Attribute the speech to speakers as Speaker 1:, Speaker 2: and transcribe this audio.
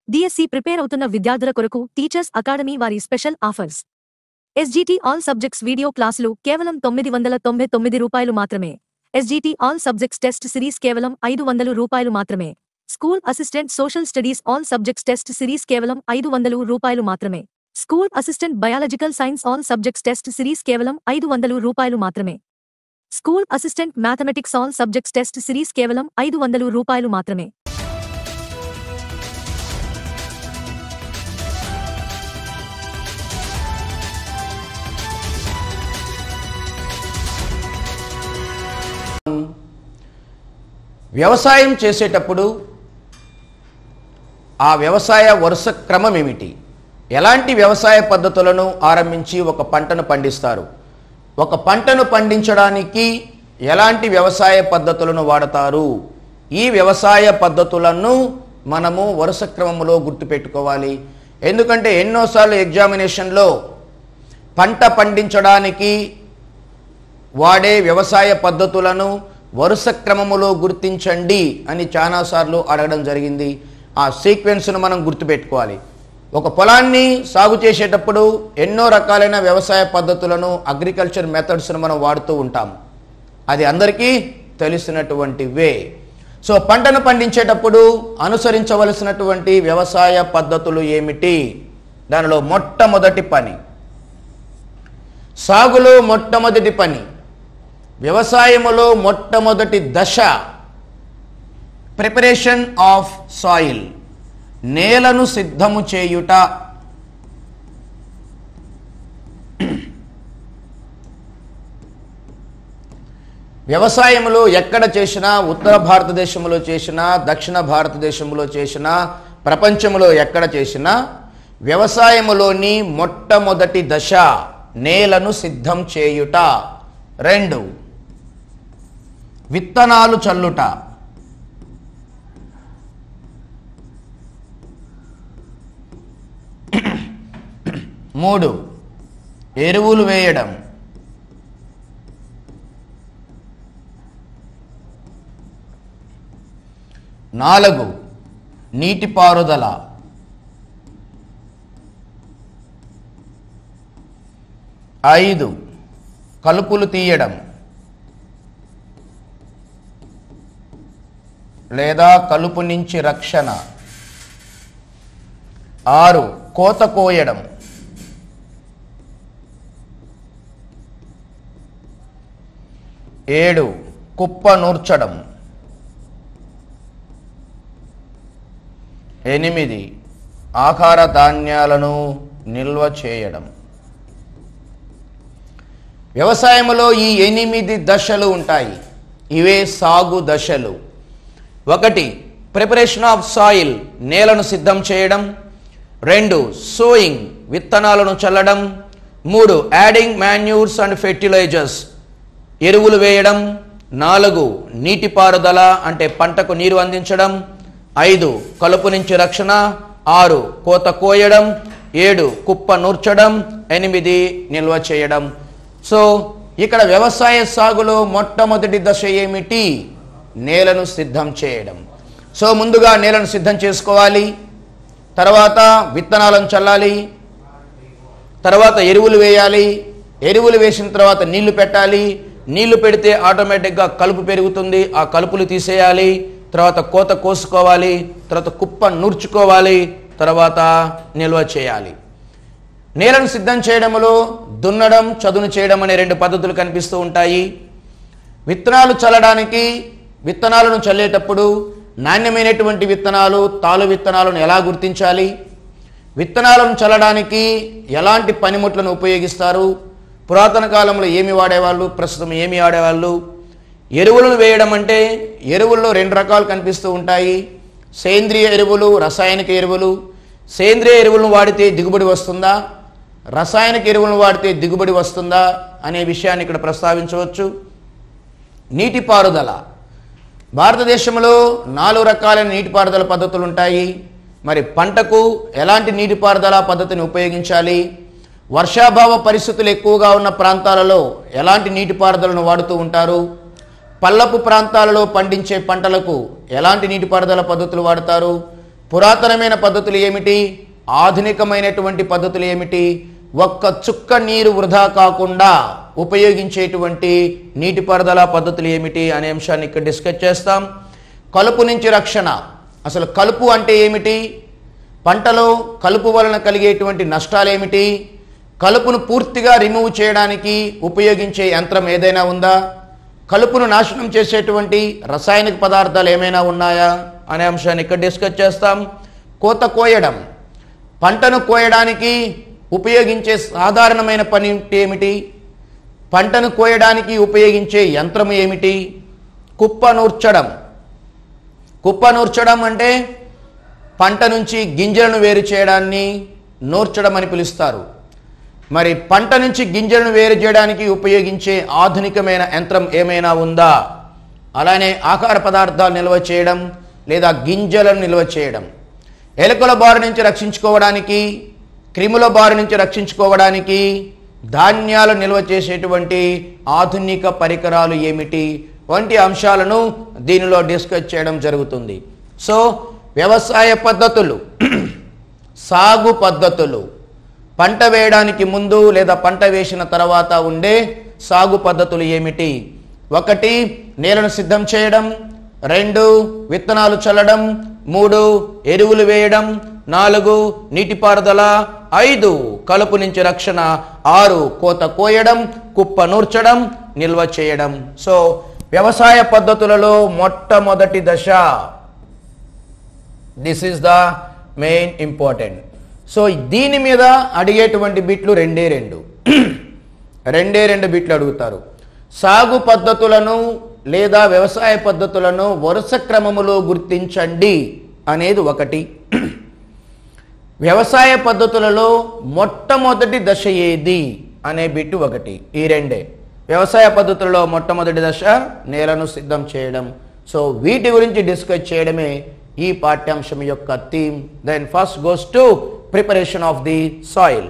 Speaker 1: DSC prepare అవుతున్న విద్యార్థుల కొరకు టీచర్స్ అకాడమీ వారి special offers. SGT all subjects video క్లాసులు కేవలం రూ. 999 మాత్రమే. SGT all subjects test series కేవలం రూ. 500 మాత్రమే. School assistant social studies all subjects test series కేవలం రూ. 500 మాత్రమే. School assistant biological science all subjects test series కేవలం రూ. 500 మాత్రమే. School assistant mathematics all subjects test series కేవలం రూ. 500 మాత్రమే.
Speaker 2: వ్యవసాయం చేసేటప్పుడు ఆ వ్యవసాయ వరుస క్రమం ఏమిటి? ఎలాంటి వ్యవసాయ పద్ధతులను ఆరంభించి ఒక పంటను పండిస్తారు? ఒక పంటను పండించడానికి ఎలాంటి వ్యవసాయ పద్ధతులను వాడతారు? ఈ వ్యవసాయ పద్ధతులను మనము వరుస క్రమంలో గుర్తుపెట్టుకోవాలి. ఎందుకంటే ఎన్నోసార్లు ఎగ్జామినేషన్లో పంట పండించడానికి వాడే వ్యవసాయ పద్ధతులను వరుస క్రమములో గుర్తించండి అని చాలాసార్లు అడగడం జరిగింది. ఆ సీక్వెన్స్ను మనం గుర్తుపెట్టుకోవాలి. ఒక పొలాన్ని సాగు చేసేటప్పుడు ఎన్నో రకాలైన వ్యవసాయ పద్ధతులను అగ్రికల్చర్ మెథడ్స్ను మనం వాడుతూ ఉంటాం. అది అందరికీ తెలిసినటువంటి వే. సో పంటను పండించేటప్పుడు అనుసరించవలసినటువంటి వ్యవసాయ పద్ధతులు ఏమిటి? దానిలో మొట్టమొదటి పని, సాగులో మొట్టమొదటి పని, వ్యవసాయములో మొట్టమొదటి దశ ప్రిపరేషన్ ఆఫ్ సాయిల్, నేలను సిద్ధము చేయుట. వ్యవసాయములో ఎక్కడ చేసినా, ఉత్తర భారతదేశంలో చేసినా, దక్షిణ భారతదేశంలో చేసినా, ప్రపంచంలో ఎక్కడ చేసినా వ్యవసాయములోని మొట్టమొదటి దశ నేలను సిద్ధం చేయుట. 2, విత్తనాలు చల్లుట. 3, ఎరువులు వేయడం. 4, నీటిపారుదల. 5, కలుపులు తీయడం లేదా కలుపు నుంచి రక్షణ. 6, కోత కోయడం. 7, కుప్ప నూర్చడం. 8, ఆహార ధాన్యాలను నిల్వ చేయడం. వ్యవసాయంలో ఈ 8 దశలు ఉంటాయి. ఇవే సాగు దశలు. 1, ప్రిపరేషన్ ఆఫ్ సాయిల్, నేలను సిద్ధం చేయడం. 2, సోయింగ్, విత్తనాలను చల్లడం. 3, యాడింగ్ మాన్యూర్స్ అండ్ ఫెర్టిలైజర్స్, ఎరువులు వేయడం. 4, నీటిపారుదల అంటే పంటకు నీరు అందించడం. 5, కలుపు నుంచి రక్షణ. 6, కోత కోయడం. 7, కుప్ప నూర్చడం. 8, నిల్వ చేయడం. సో ఇక్కడ వ్యవసాయ సాగులో మొట్టమొదటి దశ ఏమిటి? నేలను సిద్ధం చేయడం. సో ముందుగా నేలను సిద్ధం చేసుకోవాలి, తర్వాత విత్తనాలను చల్లాలి, తర్వాత ఎరువులు వేయాలి, ఎరువులు వేసిన తర్వాత నీళ్లు పెట్టాలి, నీళ్లు పెడితే ఆటోమేటిక్గా కలుపు పెరుగుతుంది, ఆ కలుపులు తీసేయాలి, తర్వాత కోత కోసుకోవాలి, తర్వాత కుప్ప నూర్చుకోవాలి, తర్వాత నిల్వ చేయాలి. నేలను సిద్ధం చేయడంలో దున్నడం, చదును చేయడం అనే 2 పద్ధతులు కనిపిస్తూ ఉంటాయి. విత్తనాలు చల్లడానికి, విత్తనాలను చల్లేటప్పుడు నాణ్యమైనటువంటి విత్తనాలు, తాలు విత్తనాలను ఎలా గుర్తించాలి? విత్తనాలను చల్లడానికి ఎలాంటి పనిముట్లను ఉపయోగిస్తారు? పురాతన కాలంలో ఏమి వాడేవాళ్ళు, ప్రస్తుతం ఏమి వాడేవాళ్ళు? ఎరువులను వేయడం అంటే ఎరువుల్లో 2 రకాలు కనిపిస్తూ ఉంటాయి. సేంద్రియ ఎరువులు, రసాయనిక ఎరువులు. సేంద్రియ ఎరువులను వాడితే దిగుబడి వస్తుందా, రసాయనిక ఎరువులను వాడితే దిగుబడి వస్తుందా అనే విషయాన్ని ఇక్కడ ప్రస్తావించవచ్చు. నీటిపారుదల, భారతదేశంలో 4 రకాలైన నీటిపారుదల పద్ధతులు ఉంటాయి. మరి పంటకు ఎలాంటి నీటిపారుదల పద్ధతిని ఉపయోగించాలి? వర్షాభావ పరిస్థితులు ఎక్కువగా ఉన్న ప్రాంతాలలో ఎలాంటి నీటిపారుదలను వాడుతూ ఉంటారు? పల్లపు ప్రాంతాలలో పండించే పంటలకు ఎలాంటి నీటిపారుదల పద్ధతులు వాడతారు? పురాతనమైన పద్ధతులు ఏమిటి, ఆధునికమైనటువంటి పద్ధతులు ఏమిటి, ఒక్క చుక్క నీరు వృధా కాకుండా ఉపయోగించేటువంటి నీటిపారుదల పద్ధతులు ఏమిటి అనే అంశాన్ని ఇక్కడ డిస్కస్ చేస్తాం. కలుపు నుంచి రక్షణ, అసలు కలుపు అంటే ఏమిటి, పంటలో కలుపు వలన కలిగేటువంటి నష్టాలు ఏమిటి, కలుపును పూర్తిగా రిమూవ్ చేయడానికి ఉపయోగించే యంత్రం ఏదైనా ఉందా, కలుపును నాశనం చేసేటువంటి రసాయనిక పదార్థాలు ఏమైనా ఉన్నాయా అనే అంశాన్ని ఇక్కడ డిస్కస్ చేస్తాం. కోత కోయడం, పంటను కోయడానికి ఉపయోగించే సాధారణమైన పని ఏమిటి, పంటను కోయడానికి ఉపయోగించే యంత్రం ఏమిటి, కుప్ప నూర్చడం. కుప్ప నూర్చడం అంటే పంట నుంచి గింజలను వేరు చేయడాన్ని నూర్చడం అని పిలుస్తారు. మరి పంట నుంచి గింజలను వేరు చేయడానికి ఉపయోగించే ఆధునికమైన యంత్రం ఏమైనా ఉందా, అలానే ఆహార పదార్థాలు నిల్వ చేయడం లేదా గింజలను నిల్వ చేయడం, ఎలుకల బారి నుంచి రక్షించుకోవడానికి, క్రిముల బారి నుంచి రక్షించుకోవడానికి ధాన్యాలు నిల్వ చేసేటువంటి ఆధునిక పరికరాలు ఏమిటి వంటి అంశాలను దీనిలో డిస్కస్ చేయడం జరుగుతుంది. సో వ్యవసాయ పద్ధతులు, సాగు పద్ధతులు, పంట వేయడానికి ముందు లేదా పంట వేసిన తర్వాత ఉండే సాగు పద్ధతులు ఏమిటి, 1 నేలను సిద్ధం చేయడం, 2 విత్తనాలు చల్లడం, 3 ఎరువులు వేయడం, 4 నీటిపారుదల, 5 కలుపు నుంచి రక్షణ, 6 కోత కోయడం, కుప్ప నూర్చడం, నిల్వ చేయడం. సో వ్యవసాయ పద్ధతులలో మొట్టమొదటి దశ, this is the main important. So దీని మీద అడిగేటువంటి బిట్లు రెండే రెండు బిట్లు అడుగుతారు. సాగు పద్ధతులను లేదా వ్యవసాయ పద్ధతులను వరుస క్రమములో గుర్తించండి అనేది 1. వ్యవసాయ పద్ధతులలో మొట్టమొదటి దశ ఏది అనే బిట్టు 1. ఈ రెండే. వ్యవసాయ పద్ధతులలో మొట్టమొదటి దశ నేలను సిద్ధం చేయడం. సో వీటి గురించి డిస్కస్ చేయడమే ఈ పాఠ్యాంశం యొక్క theme. Then first goes to preparation of the soil.